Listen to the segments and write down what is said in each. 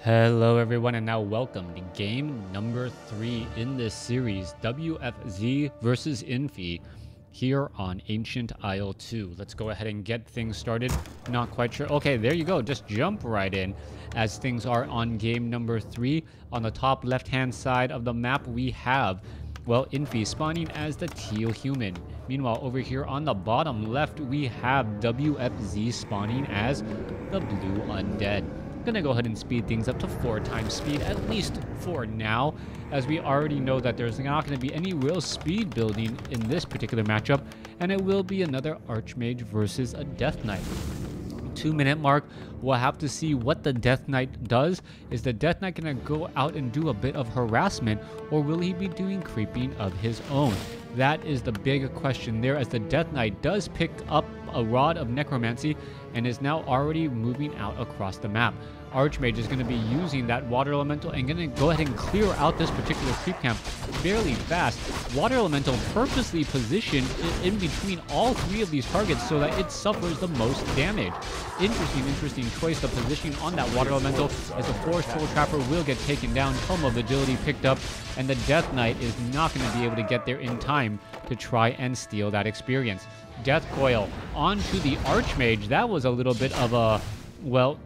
Hello everyone, and now welcome to game number 3 in this series, WFZ versus Infi, here on Ancient Isle 2. Let's go ahead and get things started. Not quite sure. Okay, there you go. Just jump right in as things are on game number 3. On the top left-hand side of the map, we have, well, Infi spawning as the teal human. Meanwhile, over here on the bottom left, we have WFZ spawning as the blue undead. Gonna go ahead and speed things up to 4 times speed, at least for now, as we already know that there's not going to be any real speed building in this particular matchup, and it will be another Archmage versus a Death Knight. 2-minute mark, we'll have to see what the Death Knight does. Is the Death Knight going to go out and do a bit of harassment, or will he be doing creeping of his own? That is the big question there, as the Death Knight does pick up a Rod of Necromancy and is now already moving out across the map. Archmage is going to be using that Water Elemental and going to go ahead and clear out this particular creep camp fairly fast. Water Elemental purposely positioned in between all 3 of these targets so that it suffers the most damage. Interesting choice, the positioning on that Water Elemental, as the Forest Troll Trapper will get taken down, Tome of Agility picked up, and the Death Knight is not going to be able to get there in time to try and steal that experience. Death Coil onto the Archmage. That was a little bit of a, well,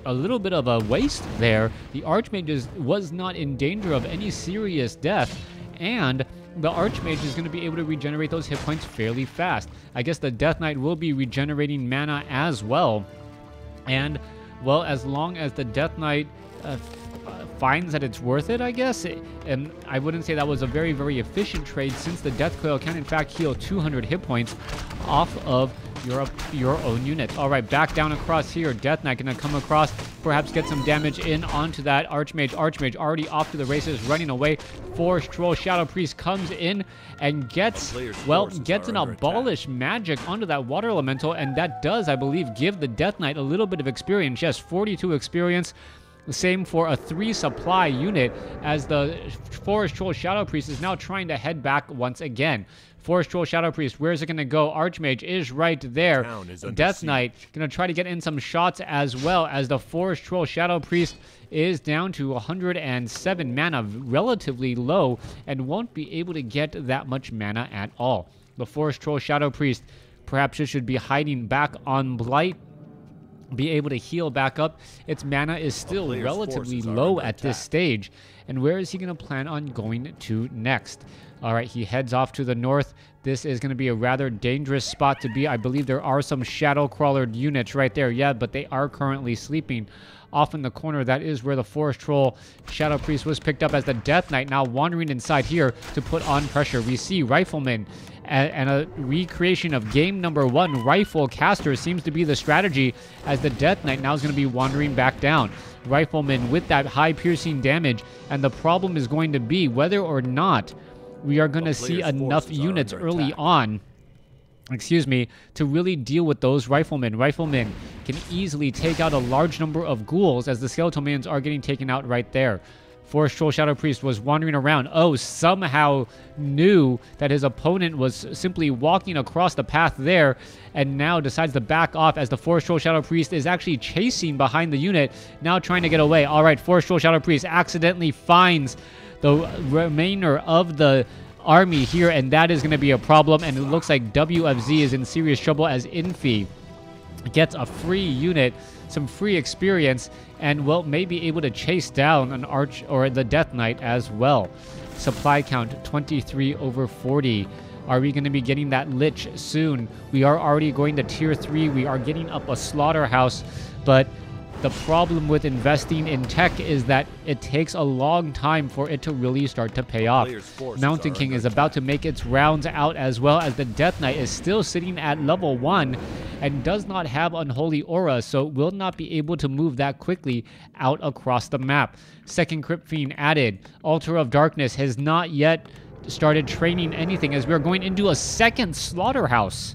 a little bit of a waste there. The Archmage was not in danger of any serious death, and the Archmage is going to be able to regenerate those hit points fairly fast. I guess the Death Knight will be regenerating mana as well, and, well, as long as the Death Knight finds that it's worth it, I guess. And I wouldn't say that was a very efficient trade, since the Death Coil can in fact heal 200 hit points off of your own unit. All right, back down across here. Death Knight gonna come across, perhaps get some damage in onto that Archmage. Archmage already off to the races, running away. Forest Troll Shadow Priest comes in and gets, well, gets an Abolish Magic onto that Water Elemental, and that does, I believe, give the Death Knight a little bit of experience. Yes, 42 experience. The same for a 3 supply unit, as the Forest Troll Shadow Priest is now trying to head back once again. Forest Troll Shadow Priest, where is it going to go? Archmage is right there. Death Knight going to try to get in some shots as well, as the Forest Troll Shadow Priest is down to 107 mana, relatively low, and won't be able to get that much mana at all. The Forest Troll Shadow Priest, perhaps it should be hiding back on Blight, be able to heal back up. Its mana is still relatively low at this stage. And where is he going to plan on going to next? All right, he heads off to the north. This is going to be a rather dangerous spot to be. I believe there are some Shadow Crawler units right there. Yeah, but they are currently sleeping off in the corner. That is where the Forest Troll Shadow Priest was picked up, as the Death Knight now wandering inside here to put on pressure. We see Rifleman and a recreation of game number 1. Rifle Caster seems to be the strategy, as the Death Knight now is going to be wandering back down. Rifleman with that high piercing damage, and the problem is going to be whether or not we are going to see enough units early on, to really deal with those Riflemen. Riflemen can easily take out a large number of ghouls, as the Skeletal Minions are getting taken out right there. Forest Troll Shadow Priest was wandering around. Oh, somehow knew that his opponent was simply walking across the path there, and now decides to back off, as the Forest Troll Shadow Priest is actually chasing behind the unit, now trying to get away. All right, Forest Troll Shadow Priest accidentally finds the remainder of the army here, and that is going to be a problem, and it looks like WFZ is in serious trouble, as Infi gets a free unit, some free experience, and will maybe able to chase down an Arch or the Death Knight as well. Supply count 23 over 40. Are we going to be getting that Lich soon? We are already going to tier 3. We are getting up a Slaughterhouse, but the problem with investing in tech is that it takes a long time for it to really start to pay off. Mountain King is about to make its rounds out, as well as the Death Knight is still sitting at level 1 and does not have Unholy Aura, so will not be able to move that quickly out across the map. Second Crypt Fiend added. Altar of Darkness has not yet started training anything, as we are going into a second Slaughterhouse.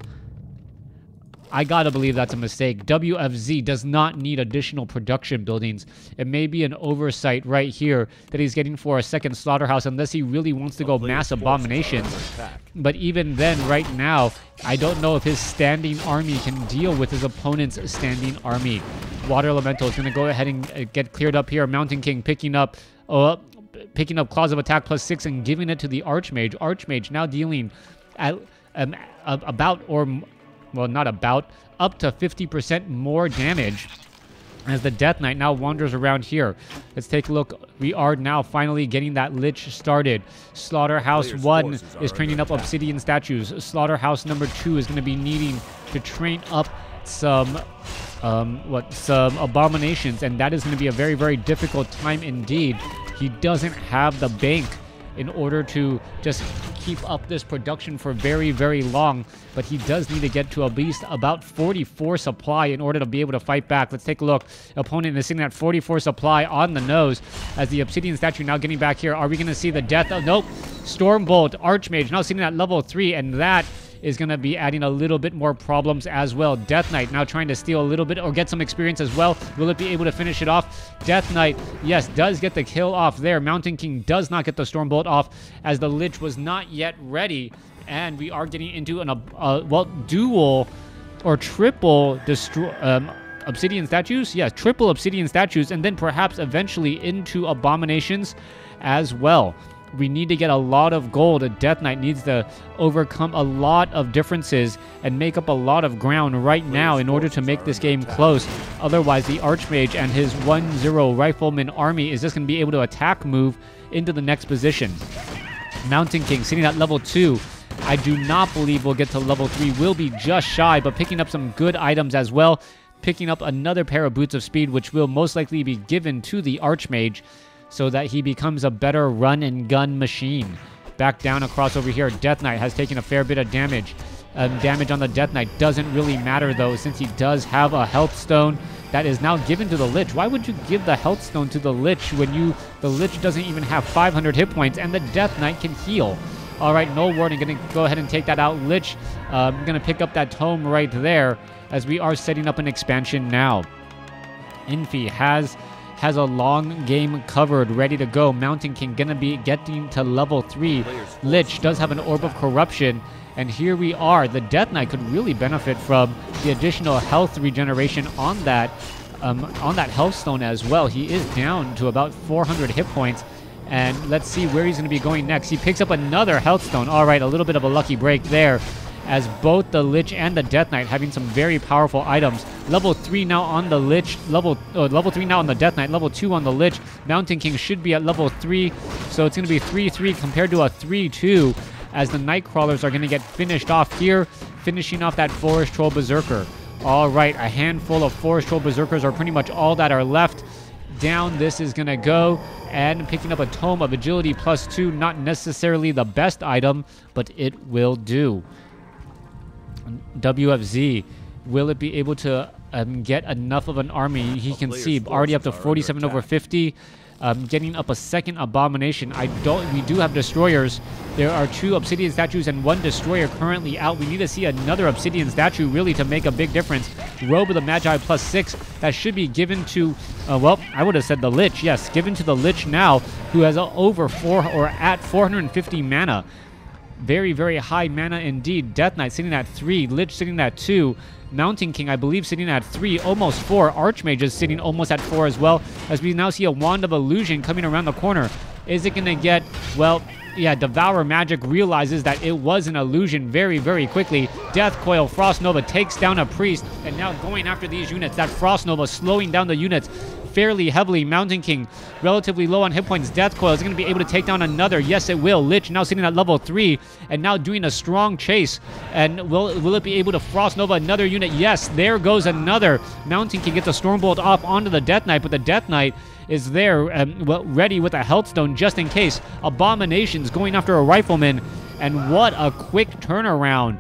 I gotta believe that's a mistake. WFZ does not need additional production buildings. It may be an oversight right here that he's getting for a second Slaughterhouse, unless he really wants to go mass abominations. But even then, right now, I don't know if his standing army can deal with his opponent's standing army. Water Elemental is going to go ahead and get cleared up here. Mountain King picking up Claws of Attack +6 and giving it to the Archmage. Archmage now dealing at up to 50% more damage as the Death Knight now wanders around here. Let's take a look. We are now finally getting that Lich started. Slaughterhouse 1 is training up Obsidian statues. Slaughterhouse number 2 is going to be needing to train up some abominations, and that is going to be a very, very difficult time indeed. He doesn't have the bank in order to just keep up this production for very, very long, but he does need to get to at least about 44 supply in order to be able to fight back. Let's take a look. Opponent is sitting at 44 supply on the nose as the Obsidian statue now getting back here. Are we going to see the death of... Nope. Stormbolt, Archmage now sitting at level 3, and that is going to be adding a little bit more problems as well. Death Knight now trying to steal a little bit or get some experience as well. Will it be able to finish it off? Death Knight, yes, does get the kill off there. Mountain King does not get the Stormbolt off as the Lich was not yet ready. And we are getting into dual or triple Obsidian statues. Yeah, triple Obsidian statues, and then perhaps eventually into abominations as well. We need to get a lot of gold. A Death Knight needs to overcome a lot of differences and make up a lot of ground right now in order to make this game close. Otherwise, the Archmage and his 1-0 Rifleman army is just going to be able to attack move into the next position. Mountain King sitting at level 2. I do not believe we'll get to level 3. We'll be just shy, but picking up some good items as well. Picking up another pair of Boots of Speed, which will most likely be given to the Archmage, so that he becomes a better run and gun machine. Back down across over here, Death Knight has taken a fair bit of damage. Damage on the Death Knight doesn't really matter though, since he does have a health stone that is now given to the Lich. Why would you give the health stone to the Lich when the Lich doesn't even have 500 hit points and the Death Knight can heal? All right, no warning, gonna go ahead and take that out. Lich, gonna pick up that tome right there as we are setting up an expansion now. Infi has a long game covered, ready to go. Mountain King gonna be getting to level 3. Lich does have an Orb of Corruption, and here we are. The Death Knight could really benefit from the additional health regeneration on that health stone as well. He is down to about 400 hit points, and let's see where he's gonna be going next. He picks up another health stone. All right, a little bit of a lucky break there, as both the Lich and the Death Knight having some very powerful items. Level 3 now on the Lich, level 3 now on the Death Knight, level 2 on the Lich. Mountain King should be at level 3, so it's going to be 3-3 compared to a 3-2, as the Nightcrawlers are going to get finished off here, finishing off that Forest Troll Berserker. All right, a handful of Forest Troll Berserkers are pretty much all that are left. Down this is going to go, and picking up a Tome of Agility +2, not necessarily the best item, but it will do. WFZ, will it be able to get enough of an army? He can see already up to 47 over 50, getting up a second abomination. We do have destroyers. There are 2 Obsidian statues and 1 destroyer currently out. We need to see another Obsidian statue really to make a big difference. Robe of the Magi +6, that should be given to, I would have said the Lich. Yes, given to the Lich now, who has over 450 mana. Very, very high mana indeed. Death Knight sitting at 3. Lich sitting at 2. Mountain King, I believe, sitting at 3, almost 4. Archmage is sitting almost at 4 as well, as we now see a Wand of Illusion coming around the corner. Is it going to get... Well, yeah, Devour Magic realizes that it was an illusion very, very quickly. Death Coil, Frost Nova takes down a Priest, and now going after these units. That Frost Nova slowing down the units fairly heavily. Mountain King relatively low on hit points. Death Coil is going to be able to take down another. Yes, it will. Lich now sitting at level 3 and now doing a strong chase. And will it be able to Frost Nova another unit? Yes, there goes another. Mountain King gets a Stormbolt off onto the Death Knight, but the Death Knight is there, ready with a Health Stone just in case. Abominations going after a Rifleman, and what a quick turnaround.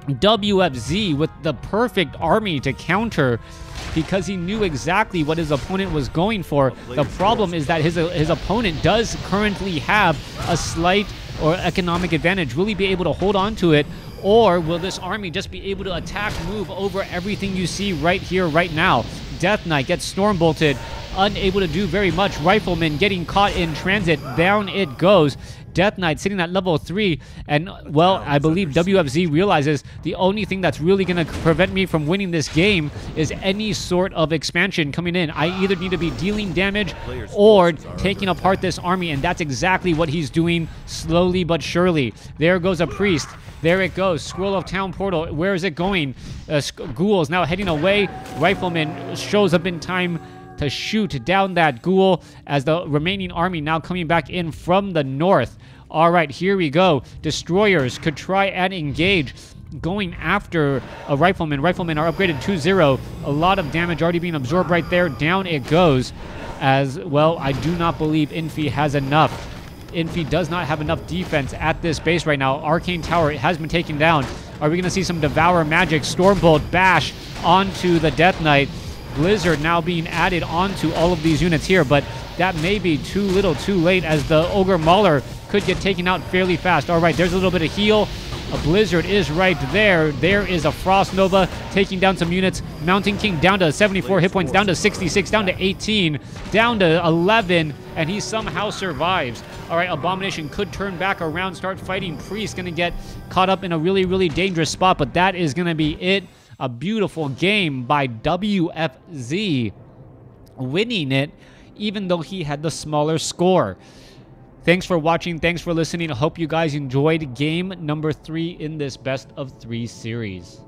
WFZ with the perfect army to counter, because he knew exactly what his opponent was going for. The problem is that his opponent does currently have a slight or economic advantage. Will he be able to hold on to it, or will this army just be able to attack move over everything you see right here, right now? Death Knight gets Stormbolted, unable to do very much. Rifleman getting caught in transit. Down it goes. Death Knight sitting at level 3. And, well, I believe WFZ realizes the only thing that's really going to prevent me from winning this game is any sort of expansion coming in. I either need to be dealing damage or taking apart this army, and that's exactly what he's doing slowly but surely. There goes a priest. There it goes. Scroll of Town Portal. Where is it going? Ghouls now heading away. Rifleman shows up in time to shoot down that ghoul as the remaining army now coming back in from the north. All right, here we go. Destroyers could try and engage, going after a Rifleman. Riflemen are upgraded 2-0. A lot of damage already being absorbed right there. Down it goes. As well, I do not believe Infi has enough. Infi does not have enough defense at this base right now. Arcane Tower has been taken down. Are we going to see some Devour Magic Stormbolt bash onto the Death Knight? Blizzard now being added onto all of these units here, but that may be too little too late as the Ogre Mauler could get taken out fairly fast. All right, there's a little bit of heal. A Blizzard is right there. There is a Frost Nova taking down some units. Mountain King down to 74 hit points, down to 66, down to 18, down to 11, and he somehow survives. All right, Abomination could turn back around, start fighting. Priest going to get caught up in a really, really dangerous spot, but that is going to be it. A beautiful game by WFZ, winning it, even though he had the smaller score. Thanks for watching. Thanks for listening. I hope you guys enjoyed game number 3 in this best of 3 series.